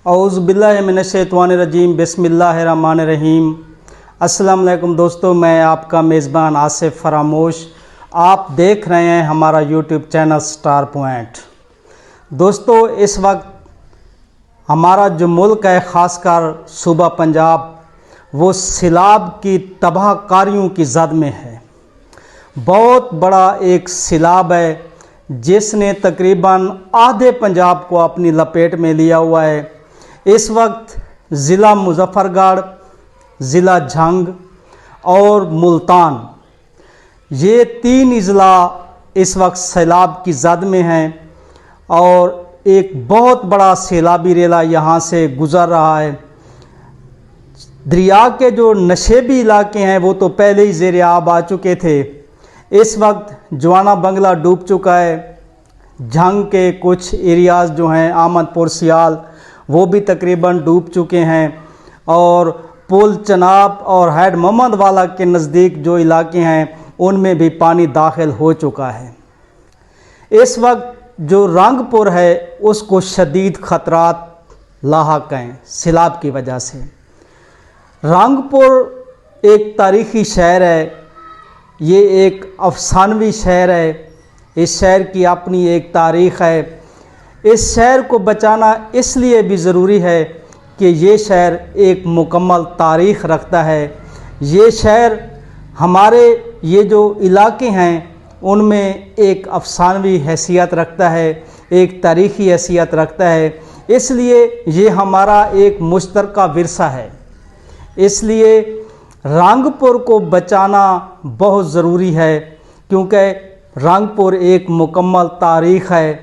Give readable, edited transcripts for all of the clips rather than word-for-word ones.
اعوذ باللہ من الشیطان الرجیم بسم اللہ الرحمن الرحیم۔ السلام علیکم دوستو، میں آپ کا میزبان آصف فراموش، آپ دیکھ رہے ہیں ہمارا یوٹیوب چینل سٹار پوائنٹ۔ دوستو، اس وقت ہمارا جو ملک ہے، خاص کر صوبہ پنجاب، وہ سیلاب کی تباہ کاریوں کی زد میں ہے۔ بہت بڑا ایک سیلاب ہے جس نے تقریباً آدھے پنجاب کو اپنی لپیٹ میں لیا ہوا ہے۔ اس وقت ضلع مظفر گڑھ، ضلع جھنگ اور ملتان، یہ تین اضلاع اس وقت سیلاب کی زد میں ہیں، اور ایک بہت بڑا سیلابی ریلا یہاں سے گزر رہا ہے۔ دریا کے جو نشیبی علاقے ہیں وہ تو پہلے ہی زیر آب آ چکے تھے، اس وقت جوانا بنگلہ ڈوب چکا ہے۔ جھنگ کے کچھ ایریاز جو ہیں، احمد پور سیال، وہ بھی تقریباً ڈوب چکے ہیں، اور پل چناب اور ہیڈ محمد والا کے نزدیک جو علاقے ہیں ان میں بھی پانی داخل ہو چکا ہے۔ اس وقت جو رنگ پور ہے اس کو شدید خطرات لاحق ہیں سیلاب کی وجہ سے۔ رنگ پور ایک تاریخی شہر ہے، یہ ایک افسانوی شہر ہے، اس شہر کی اپنی ایک تاریخ ہے۔ اس شہر کو بچانا اس لیے بھی ضروری ہے کہ یہ شہر ایک مکمل تاریخ رکھتا ہے۔ یہ شہر ہمارے یہ جو علاقے ہیں ان میں ایک افسانوی حیثیت رکھتا ہے، ایک تاریخی حیثیت رکھتا ہے، اس لیے یہ ہمارا ایک مشترکہ ورثہ ہے۔ اس لیے رنگ پور کو بچانا بہت ضروری ہے، کیونکہ رنگ پور ایک مکمل تاریخ ہے،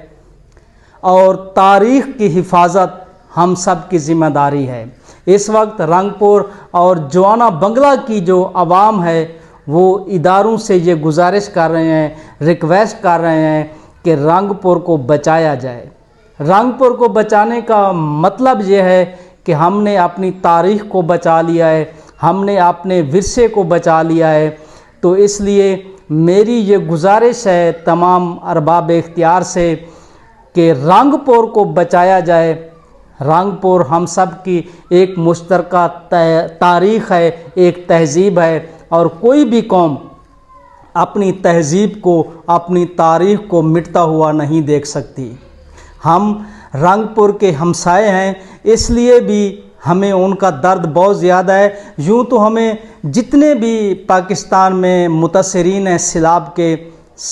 اور تاریخ کی حفاظت ہم سب کی ذمہ داری ہے۔ اس وقت رنگ پور اور جوانا بنگلہ کی جو عوام ہے وہ اداروں سے یہ گزارش کر رہے ہیں، ریکویسٹ کر رہے ہیں کہ رنگ پور کو بچایا جائے۔ رنگ پور کو بچانے کا مطلب یہ ہے کہ ہم نے اپنی تاریخ کو بچا لیا ہے، ہم نے اپنے ورثے کو بچا لیا ہے۔ تو اس لیے میری یہ گزارش ہے تمام ارباب اختیار سے کہ رنگ پور کو بچایا جائے۔ رنگ پور ہم سب کی ایک مشترکہ تاریخ ہے، ایک تہذیب ہے، اور کوئی بھی قوم اپنی تہذیب کو، اپنی تاریخ کو مٹتا ہوا نہیں دیکھ سکتی۔ ہم رنگ پور کے ہمسائے ہیں، اس لیے بھی ہمیں ان کا درد بہت زیادہ ہے۔ یوں تو ہمیں جتنے بھی پاکستان میں متاثرین ہیں سیلاب کے،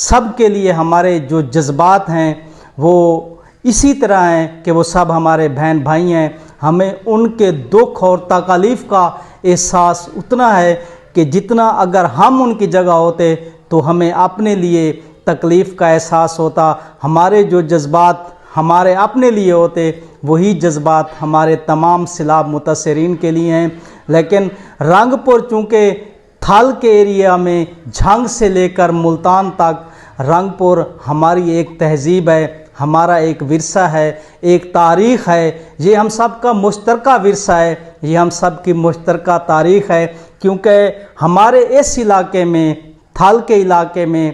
سب کے لیے ہمارے جو جذبات ہیں وہ اسی طرح ہیں کہ وہ سب ہمارے بہن بھائی ہیں۔ ہمیں ان کے دکھ اور تکالیف کا احساس اتنا ہے کہ جتنا اگر ہم ان کی جگہ ہوتے تو ہمیں اپنے لیے تکلیف کا احساس ہوتا۔ ہمارے جو جذبات ہمارے اپنے لیے ہوتے وہی جذبات ہمارے تمام سیلاب متاثرین کے لیے ہیں۔ لیکن رنگ پور چونکہ تھال کے ایریا میں جھنگ سے لے کر ملتان تک رنگ پور ہماری ایک تہذیب ہے، ہمارا ایک ورثہ ہے، ایک تاریخ ہے، یہ ہم سب کا مشترکہ ورثہ ہے، یہ ہم سب کی مشترکہ تاریخ ہے، کیونکہ ہمارے اس علاقے میں، تھال کے علاقے میں،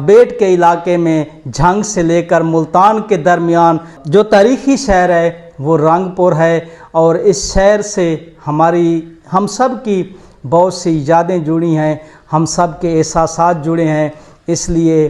بیٹ کے علاقے میں، جھنگ سے لے کر ملتان کے درمیان جو تاریخی شہر ہے وہ رنگ پور ہے، اور اس شہر سے ہم سب کی بہت سی یادیں جڑی ہیں، ہم سب کے احساسات جڑے ہیں۔ اس لیے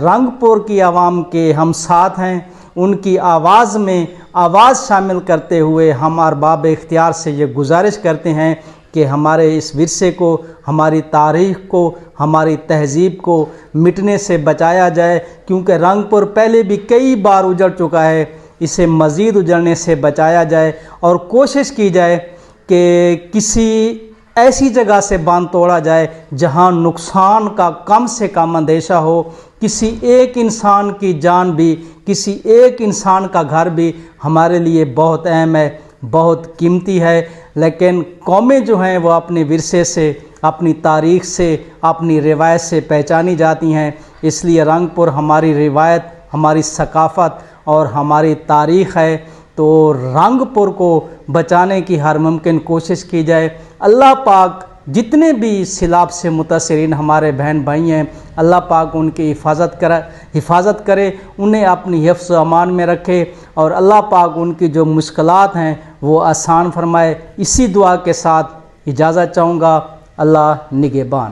رنگ پور کی عوام کے ہم ساتھ ہیں، ان کی آواز میں آواز شامل کرتے ہوئے ہم ارباب اختیار سے یہ گزارش کرتے ہیں کہ ہمارے اس ورثے کو، ہماری تاریخ کو، ہماری تہذیب کو مٹنے سے بچایا جائے، کیونکہ رنگ پور پہلے بھی کئی بار اجڑ چکا ہے، اسے مزید اجڑنے سے بچایا جائے، اور کوشش کی جائے کہ کسی ایسی جگہ سے باندھ توڑا جائے جہاں نقصان کا کم سے کم اندیشہ ہو۔ کسی ایک انسان کی جان بھی، کسی ایک انسان کا گھر بھی ہمارے لیے بہت اہم ہے، بہت قیمتی ہے، لیکن قومیں جو ہیں وہ اپنے ورثے سے، اپنی تاریخ سے، اپنی روایت سے پہچانی جاتی ہیں۔ اس لیے رنگ پور ہماری روایت، ہماری ثقافت اور ہماری تاریخ ہے، تو رنگ پور کو بچانے کی ہر ممکن کوشش کی جائے۔ اللہ پاک جتنے بھی سیلاب سے متاثرین ہمارے بہن بھائی ہیں، اللہ پاک ان کی حفاظت کرے، انہیں اپنی حفظ و امان میں رکھے، اور اللہ پاک ان کی جو مشکلات ہیں وہ آسان فرمائے۔ اسی دعا کے ساتھ اجازت چاہوں گا۔ اللہ نگہبان۔